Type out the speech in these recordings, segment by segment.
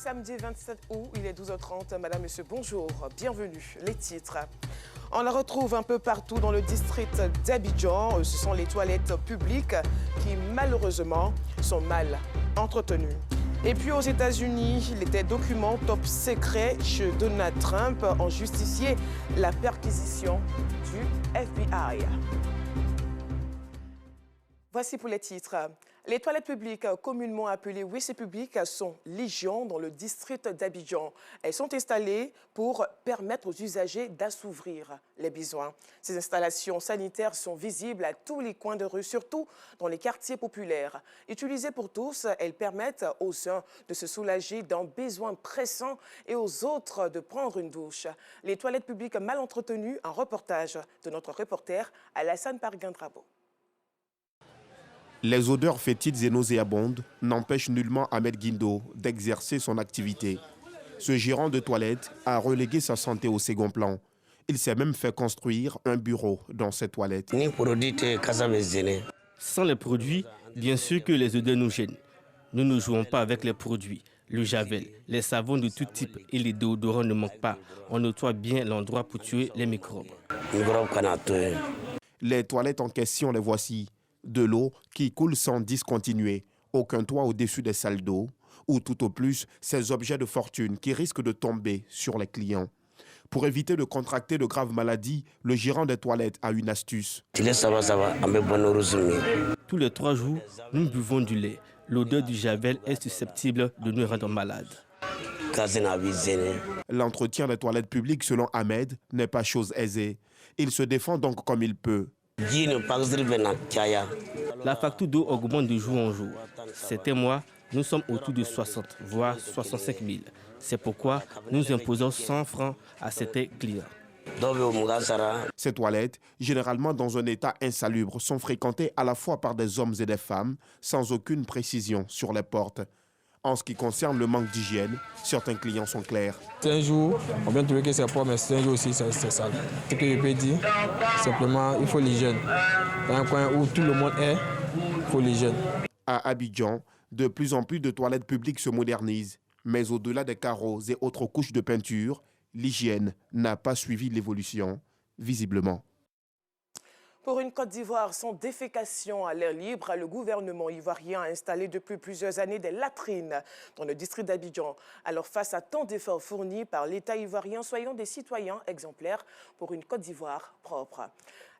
Samedi 27 août, il est 12h30. Madame, Monsieur, bonjour, bienvenue. Les titres. On la retrouve un peu partout dans le district d'Abidjan. Ce sont les toilettes publiques qui, malheureusement, sont mal entretenues. Et puis aux États-Unis, les documents top secrets chez Donald Trump ont justifié la perquisition du FBI. Voici pour les titres. Les toilettes publiques, communément appelées WC publiques, sont légion dans le district d'Abidjan. Elles sont installées pour permettre aux usagers d'assouvir les besoins. Ces installations sanitaires sont visibles à tous les coins de rue, surtout dans les quartiers populaires. Utilisées pour tous, elles permettent aux uns de se soulager d'un besoin pressant et aux autres de prendre une douche. Les toilettes publiques mal entretenues, un reportage de notre reporter Alassane Parguin-Drabo. Les odeurs fétides et nauséabondes n'empêchent nullement Ahmed Guindo d'exercer son activité. Ce gérant de toilettes a relégué sa santé au second plan. Il s'est même fait construire un bureau dans ses toilettes. Sans les produits, bien sûr que les odeurs nous gênent. Nous ne jouons pas avec les produits. Le javel, les savons de tout type et les déodorants ne manquent pas. On nettoie bien l'endroit pour tuer les microbes. Les toilettes en question, les voici. De l'eau qui coule sans discontinuer, aucun toit au-dessus des salles d'eau, ou tout au plus ces objets de fortune qui risquent de tomber sur les clients. Pour éviter de contracter de graves maladies, le gérant des toilettes a une astuce. Tous les 3 jours, nous buvons du lait. L'odeur du javel est susceptible de nous rendre malades. L'entretien des toilettes publiques, selon Ahmed, n'est pas chose aisée. Il se défend donc comme il peut. La facture d'eau augmente de jour en jour. Certains mois, nous sommes autour de 60, voire 65 000. C'est pourquoi nous imposons 100 francs à certains clients. Ces toilettes, généralement dans un état insalubre, sont fréquentées à la fois par des hommes et des femmes, sans aucune précision sur les portes. En ce qui concerne le manque d'hygiène, certains clients sont clairs. Un jour, on vient trouver que c'est propre, mais un jour aussi, c'est sale. Ce que je peux dire, simplement, il faut l'hygiène. Dans un coin où tout le monde est, il faut l'hygiène. À Abidjan, de plus en plus de toilettes publiques se modernisent. Mais au-delà des carreaux et autres couches de peinture, l'hygiène n'a pas suivi l'évolution, visiblement. Pour une Côte d'Ivoire sans défécation à l'air libre, le gouvernement ivoirien a installé depuis plusieurs années des latrines dans le district d'Abidjan. Alors face à tant d'efforts fournis par l'État ivoirien, soyons des citoyens exemplaires pour une Côte d'Ivoire propre.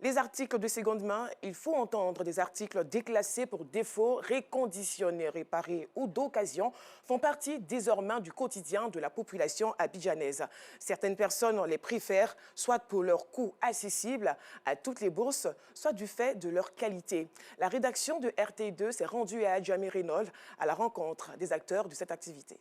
Les articles de seconde main, il faut entendre des articles déclassés pour défaut, réconditionnés, réparés ou d'occasion, font partie désormais du quotidien de la population abidjanaise. Certaines personnes les préfèrent, soit pour leur coût accessible à toutes les bourses, soit du fait de leur qualité. La rédaction de RTI2 s'est rendue à Adjamé Reynolds à la rencontre des acteurs de cette activité.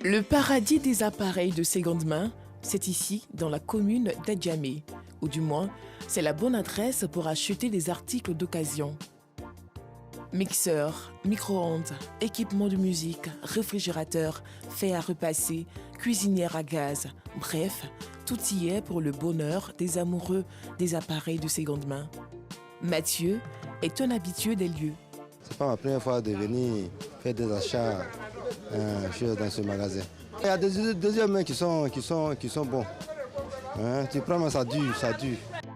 Le paradis des appareils de seconde main, c'est ici, dans la commune d'Adjamé. Ou du moins, c'est la bonne adresse pour acheter des articles d'occasion. Mixeurs, micro-ondes, équipements de musique, réfrigérateurs, fer à repasser, cuisinière à gaz, bref, tout y est pour le bonheur des amoureux des appareils de seconde main. Mathieu est un habitué des lieux. C'est pas ma première fois de venir faire des achats dans ce magasin. Il y a des deuxièmes mains qui sont bons. Tu prends, mais ça dure.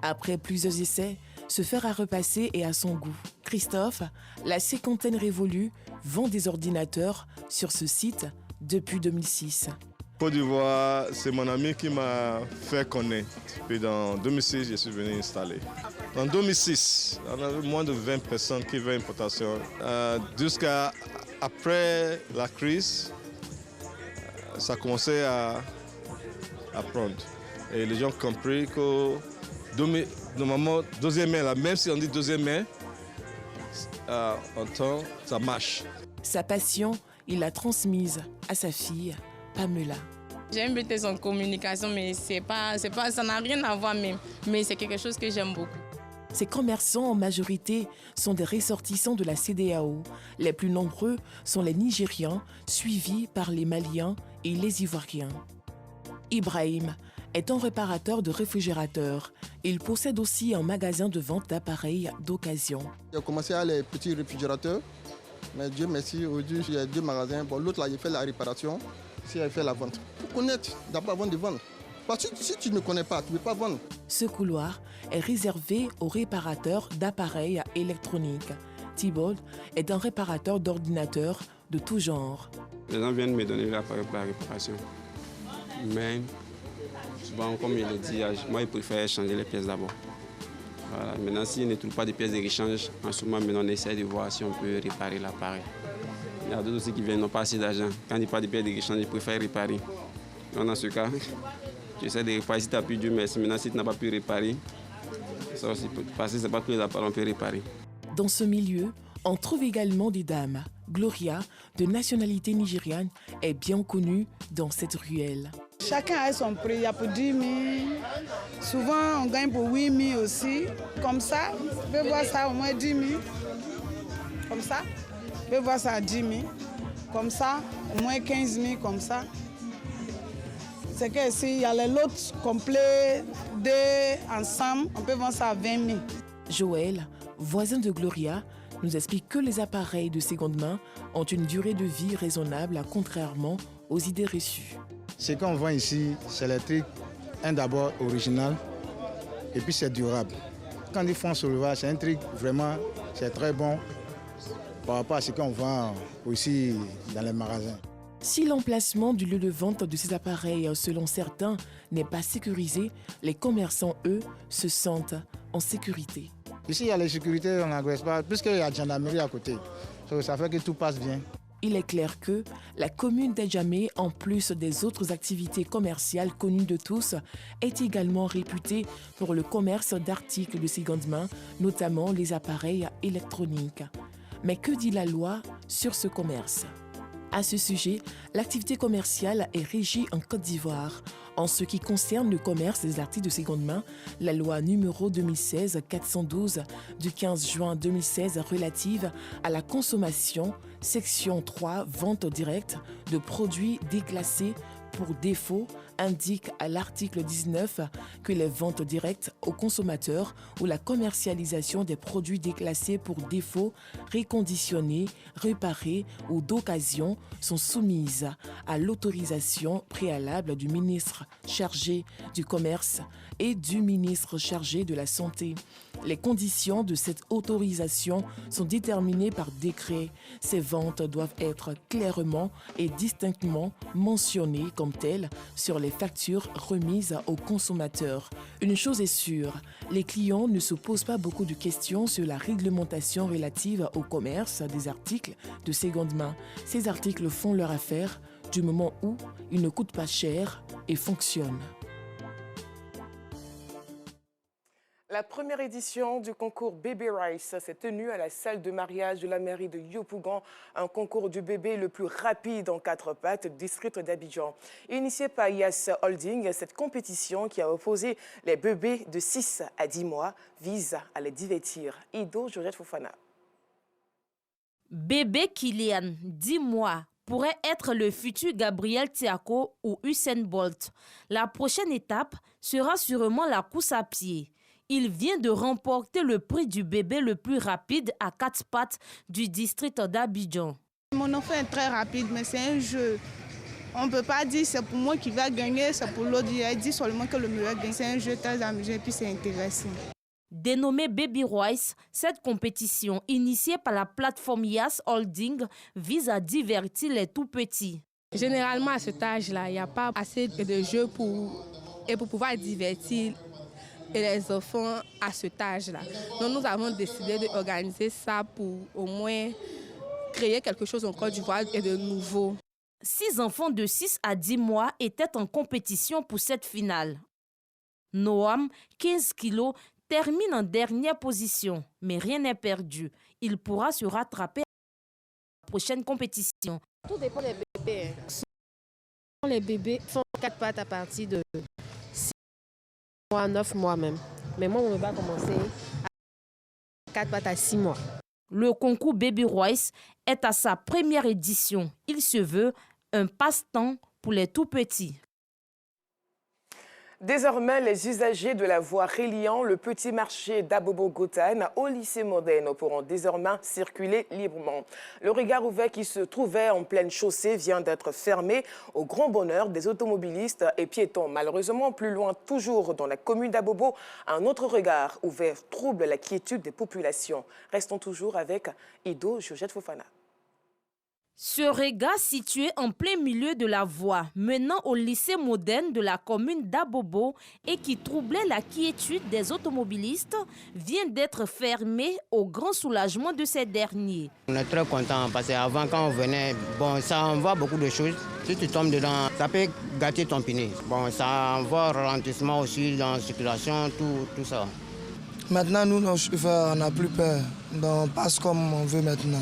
Après plusieurs essais, ce fer à repasser est à son goût. Christophe, la cinquantaine révolue, vend des ordinateurs sur ce site depuis 2006. Côte d'Ivoire, c'est mon ami qui m'a fait connaître. Puis en 2006, je suis venu installer. En 2006, on avait moins de 20 personnes qui veulent importation. Jusqu'à après la crise, ça commençait à prendre. Et les gens ont compris que normalement, deuxième main, même si on dit deuxième main, en temps, ça marche. Sa passion, il l'a transmise à sa fille, Pamela. J'ai une BTS en communication, mais ça n'a rien à voir même. Mais c'est quelque chose que j'aime beaucoup. Ces commerçants, en majorité, sont des ressortissants de la CEDEAO. Les plus nombreux sont les Nigérians, suivis par les Maliens et les Ivoiriens. Ibrahim est un réparateur de réfrigérateurs. Il possède aussi un magasin de vente d'appareils d'occasion. J'ai commencé à les petits réfrigérateurs. Mais Dieu merci, aujourd'hui, il y a 2 magasins. Bon, l'autre, là, il fait la réparation, si elle fait la vente. Il faut connaître d'abord avant de vendre. Parce que si tu ne connais pas, tu ne peux pas vendre. Ce couloir est réservé aux réparateurs d'appareils électroniques. Thibault est un réparateur d'ordinateurs de tout genre. Les gens viennent me donner l'appareil pour la réparation. Mais souvent, comme il le dit, moi, je préfère changer les pièces d'abord. Voilà. Maintenant, s'il ne trouve pas de pièces de rechange, en ce moment, on essaie de voir si on peut réparer l'appareil. Il y a d'autres aussi qui viennent, n'ont pas assez d'argent. Quand il n'y a pas de pièces de rechange, ils préfèrent réparer. Donc, dans ce cas, j'essaie de réparer. Si tu n'as plus Dieu merci. Maintenant, si tu n'as pas pu réparer, ça aussi, parce que ce n'est pas tous les appareils qu'on peut réparer. Dans ce milieu, on trouve également des dames. Gloria, de nationalité nigériane, est bien connue dans cette ruelle. Chacun a son prix, il y a pour 10 000. Souvent, on gagne pour 8 000 aussi. Comme ça, vous pouvez voir ça au moins 10 000. Comme ça, vous pouvez voir ça à 10 000. Comme ça, au moins 15 000, comme ça. C'est que s'il y a les lots complets, 2 ensemble, on peut vendre ça à 20 000. Joël, voisin de Gloria, nous explique que les appareils de seconde main ont une durée de vie raisonnable, contrairement aux idées reçues. Ce qu'on vend ici, c'est les trucs, d'abord original, et puis c'est durable. Quand ils font soulevage, c'est un truc vraiment, c'est très bon par rapport à ce qu'on vend aussi dans les magasins. Si l'emplacement du lieu de vente de ces appareils, selon certains, n'est pas sécurisé, les commerçants, eux, se sentent en sécurité. Ici, il y a la sécurité, on n'agresse pas, puisqu'il y a la gendarmerie à côté. Ça fait que tout passe bien. Il est clair que la commune d'Adjamé, en plus des autres activités commerciales connues de tous, est également réputée pour le commerce d'articles de seconde main, notamment les appareils électroniques. Mais que dit la loi sur ce commerce ? À ce sujet, l'activité commerciale est régie en Côte d'Ivoire. En ce qui concerne le commerce des articles de seconde main, la loi numéro 2016-412 du 15 juin 2016 relative à la consommation, section 3, vente directe de produits déclassés pour défaut, indique à l'article 19 que les ventes directes aux consommateurs ou la commercialisation des produits déclassés pour défaut, réconditionnés, réparés ou d'occasion sont soumises à l'autorisation préalable du ministre chargé du Commerce et du ministre chargé de la Santé. Les conditions de cette autorisation sont déterminées par décret. Ces ventes doivent être clairement et distinctement mentionnées comme telles sur les factures remises aux consommateurs. Une chose est sûre, les clients ne se posent pas beaucoup de questions sur la réglementation relative au commerce des articles de seconde main. Ces articles font leur affaire du moment où ils ne coûtent pas cher et fonctionnent. La première édition du concours Baby Rice s'est tenue à la salle de mariage de la mairie de Yopougon, un concours du bébé le plus rapide en 4 pattes, district d'Abidjan. Initié par Yas Holding, cette compétition qui a opposé les bébés de 6 à 10 mois vise à les divertir. Ido Georgette Fofana. Bébé Kylian, 10 mois, pourrait être le futur Gabriel Tiako ou Usain Bolt. La prochaine étape sera sûrement la course à pied. Il vient de remporter le prix du bébé le plus rapide à 4 pattes du district d'Abidjan. Mon enfant est très rapide, mais c'est un jeu. On ne peut pas dire c'est pour moi qui va gagner, c'est pour l'autre. Il dit seulement que le meilleur gagne. C'est un jeu très amusant et puis c'est intéressant. Dénommée Baby Rice, cette compétition initiée par la plateforme Yas Holding vise à divertir les tout-petits. Généralement, à cet âge-là, il n'y a pas assez de jeux pour pouvoir divertir les enfants à cet âge-là. Donc nous avons décidé d'organiser ça pour au moins créer quelque chose en Côte d'Ivoire et de nouveau. 6 enfants de 6 à 10 mois étaient en compétition pour cette finale. Noam, 15 kilos, termine en dernière position, mais rien n'est perdu. Il pourra se rattraper à la prochaine compétition. Tout dépend des bébés. Les bébés font 4 pattes à partir de 6 mois, 9 mois même. Mais moi, on va commencer à 4 pattes à 6 mois. Le concours Baby Rice est à sa première édition. Il se veut un passe-temps pour les tout-petits. Désormais, les usagers de la voie reliant le petit marché d'Abobo-Gotane au lycée moderne pourront désormais circuler librement. Le regard ouvert qui se trouvait en pleine chaussée vient d'être fermé au grand bonheur des automobilistes et piétons. Malheureusement, plus loin, toujours dans la commune d'Abobo, un autre regard ouvert trouble la quiétude des populations. Restons toujours avec Ido Georgette Fofana. Ce regard situé en plein milieu de la voie menant au lycée moderne de la commune d'Abobo et qui troublait la quiétude des automobilistes vient d'être fermé au grand soulagement de ces derniers. On est très content parce qu'avant quand on venait, ça envoie beaucoup de choses. Si tu tombes dedans, ça peut gâter ton pneu. Ça envoie ralentissement aussi dans la circulation, tout ça. Maintenant, nous, nos chauffeurs, on n'a plus peur. On passe comme on veut maintenant.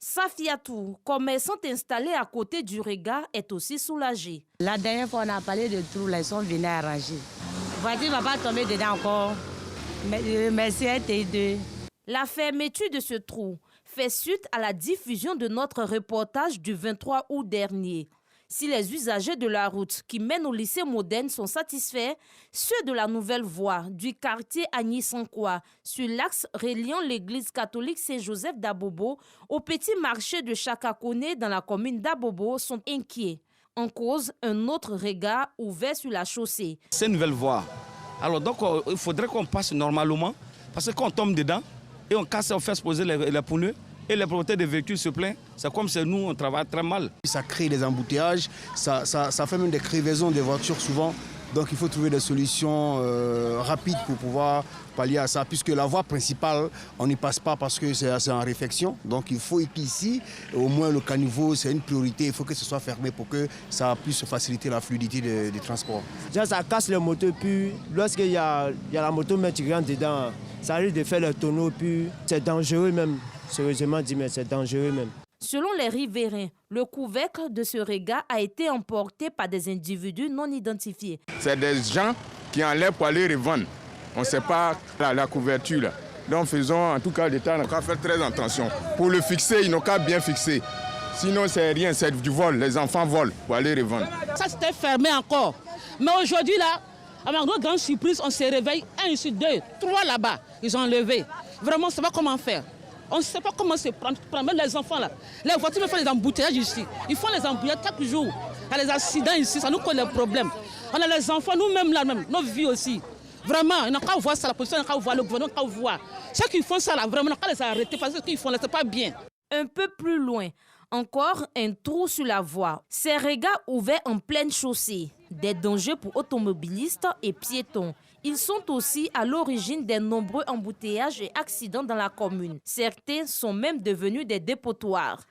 Safiatou, commerçante installée à côté du regard, est aussi soulagée. La dernière fois, on a parlé de trous, ils sont venus arranger. La voiture ne va pas tomber dedans encore. Merci à T2. La fermeture de ce trou fait suite à la diffusion de notre reportage du 23 août dernier. Si les usagers de la route qui mène au lycée moderne sont satisfaits, ceux de la nouvelle voie du quartier Agny-Sankwa sur l'axe reliant l'église catholique Saint-Joseph d'Abobo au petit marché de Chakakone dans la commune d'Abobo sont inquiets. En cause, un autre regard ouvert sur la chaussée. C'est une nouvelle voie. Alors donc il faudrait qu'on passe normalement parce que quand on tombe dedans et on casse, on fait se poser les pneus. Et les propriétaires des véhicules se plaignent, c'est comme si nous, on travaille très mal. Ça crée des embouteillages, ça fait même des crevaisons des voitures souvent. Donc il faut trouver des solutions rapides pour pouvoir pallier à ça. Puisque la voie principale, on n'y passe pas parce que c'est en réfection. Donc il faut qu'ici, au moins le caniveau, c'est une priorité. Il faut que ce soit fermé pour que ça puisse faciliter la fluidité des transports. Déjà, ça casse le moteur, puis lorsqu'il y a la moto mais tu rentres dedans, ça risque de faire le tonneau, puis c'est dangereux même. Sérieusement dit, mais c'est dangereux même. Selon les riverains, le couvercle de ce regard a été emporté par des individus non identifiés. C'est des gens qui enlèvent pour aller revendre. On ne sait pas la couverture. Là. Donc faisons en tout cas l'État n'a qu'à faire très attention. Pour le fixer, ils n'ont qu'à bien fixer. Sinon, c'est rien, c'est du vol. Les enfants volent pour aller revendre. Ça, c'était fermé encore. Mais aujourd'hui, là, à ma grande surprise, on s'est réveillé, 1 ici, 2, 3 là-bas. Ils ont enlevé. Vraiment, on ne sait pas comment faire. On ne sait pas comment se prendre. Même les enfants là. Les voitures me font des embouteillages ici. Ils font les embouteillages chaque jour. Il y a des accidents ici, ça nous cause des problèmes. On a les enfants, nous-mêmes là, même, nos vies aussi. Vraiment, ils n'ont qu'à voir ça, la police n'a qu'à voir, le gouvernement n'a qu'à voir. Ceux qui font ça là, vraiment, on n'a qu'à les arrêter parce que ce qu'ils font là, c'est pas bien. Un peu plus loin, encore un trou sur la voie. Ces regards ouverts en pleine chaussée. Des dangers pour automobilistes et piétons. Ils sont aussi à l'origine des nombreux embouteillages et accidents dans la commune. Certains sont même devenus des dépotoirs.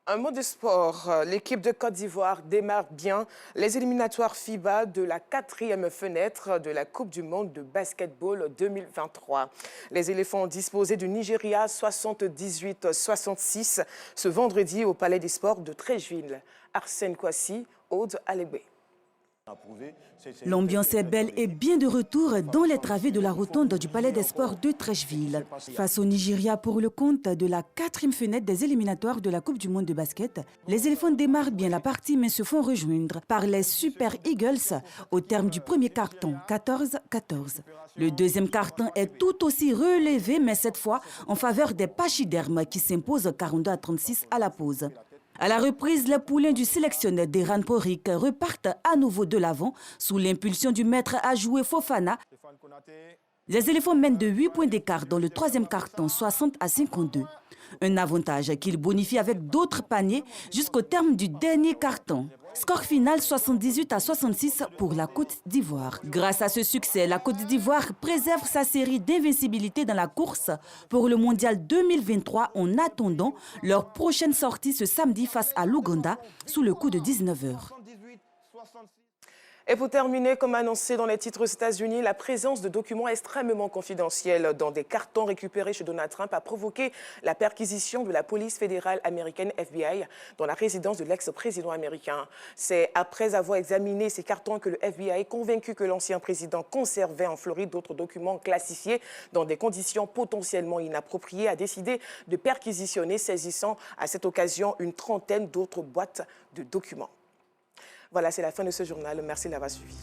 Un mot de sport. L'équipe de Côte d'Ivoire démarre bien les éliminatoires FIBA de la 4e fenêtre de la Coupe du monde de basketball 2023. Les éléphants ont disposé du Nigeria 78-66 ce vendredi au Palais des Sports de Treichville. Arsène Kouassi, Aude Alébé. L'ambiance est belle et bien de retour dans les travées de la rotonde du Palais des Sports de Treichville. Face au Nigeria pour le compte de la 4e fenêtre des éliminatoires de la Coupe du monde de basket, les éléphants démarrent bien la partie mais se font rejoindre par les Super Eagles au terme du premier carton, 14-14. Le deuxième carton est tout aussi relevé mais cette fois en faveur des pachydermes qui s'imposent 42-36 à la pause. À la reprise, les poulains du sélectionneur d'Eran Porik repartent à nouveau de l'avant sous l'impulsion du maître à jouer Fofana. Les éléphants mènent de 8 points d'écart dans le troisième carton, 60-52. Un avantage qu'ils bonifient avec d'autres paniers jusqu'au terme du dernier carton. Score final 78-66 pour la Côte d'Ivoire. Grâce à ce succès, la Côte d'Ivoire préserve sa série d'invincibilité dans la course pour le Mondial 2023 en attendant leur prochaine sortie ce samedi face à l'Ouganda sous le coup de 19h. Et pour terminer, comme annoncé dans les titres aux États-Unis, la présence de documents extrêmement confidentiels dans des cartons récupérés chez Donald Trump a provoqué la perquisition de la police fédérale américaine FBI dans la résidence de l'ex-président américain. C'est après avoir examiné ces cartons que le FBI, convaincu que l'ancien président conservait en Floride d'autres documents classifiés dans des conditions potentiellement inappropriées, a décidé de perquisitionner, saisissant à cette occasion une trentaine d'autres boîtes de documents. Voilà, c'est la fin de ce journal. Merci de l'avoir suivi.